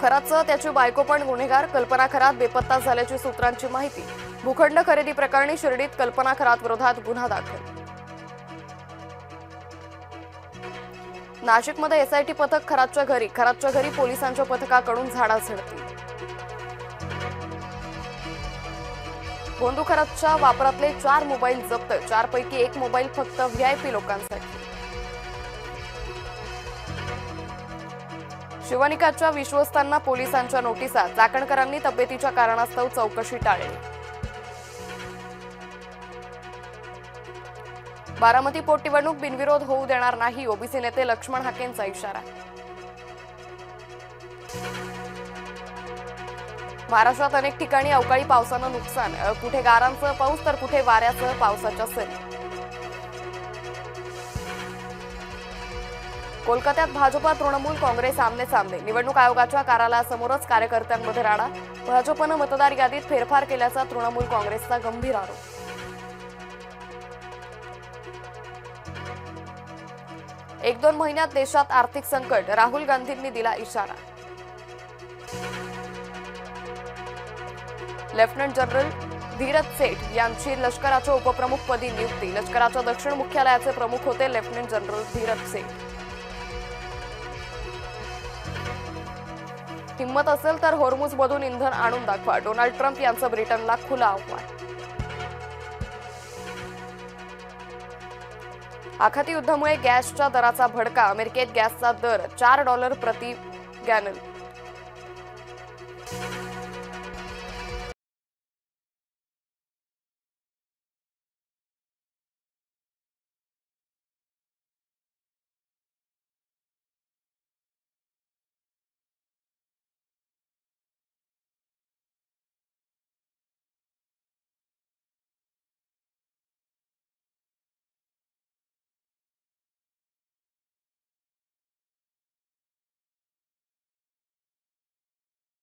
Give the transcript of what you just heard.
खरातसह त्याची बायको पण गुन्हेगार. कल्पना खरात बेपत्ता झाल्याची सूत्रांची माहिती. भूखंड खरेदी प्रकरणी शिर्डीत कल्पना खरात विरोधात गुन्हा दाखल. नाशिकमध्ये एसआयटी पथक खरातच्या घरी पोलिसांच्या पथकाकडून झाडाझडती. गोंदू खरातच्या वापरातले 4 मोबाईल जप्त. 4 पैकी 1 मोबाईल फक्त व्हीआयपी लोकांसाठी. शिवनिकाच्या विश्वस्तांना पोलिसांच्या नोटिसा. चाकणकरांनी तब्येतीच्या कारणास्तव चौकशी टाळली. बारामती पोटनिवडणूक बिनविरोध होऊ देणार नाही. ओबीसी नेते लक्ष्मण हाकेंचा इशारा. महाराष्ट्रात अनेक ठिकाणी अवकाळी पावसानं नुकसान. कुठे गारांसह पाऊस तर कुठे वाऱ्यासह पावसाच्या सरी. कोलकात्यात भाजपा तृणमूल काँग्रेस आमने-सामने. निवडणूक आयोगाच्या कार्यालयासमोरच कार्यकर्त्यांमध्ये राडा. भाजपनं मतदार यादीत फेरफार केल्याचा तृणमूल काँग्रेसचा गंभीर आरोप. 1-2 महिन्यात देशात आर्थिक संकट. राहुल गांधींनी दिला इशारा. लेफ्टनंट जनरल धीरज सेठ यांची लष्कराच्या उपप्रमुखपदी नियुक्ती. लष्कराच्या दक्षिण मुख्यालयाचे प्रमुख होते लेफ्टनंट जनरल धीरज सेठ. हिंमत असेल तर होर्मुझमधून इंधन आणून दाखवा. डोनाल्ड ट्रम्प यांचं ब्रिटनला खुलं आव्हान. आखाती युद्धामुळे गॅसच्या दराचा भडका. अमेरिकेत गॅसचा दर $4 प्रति गॅलन.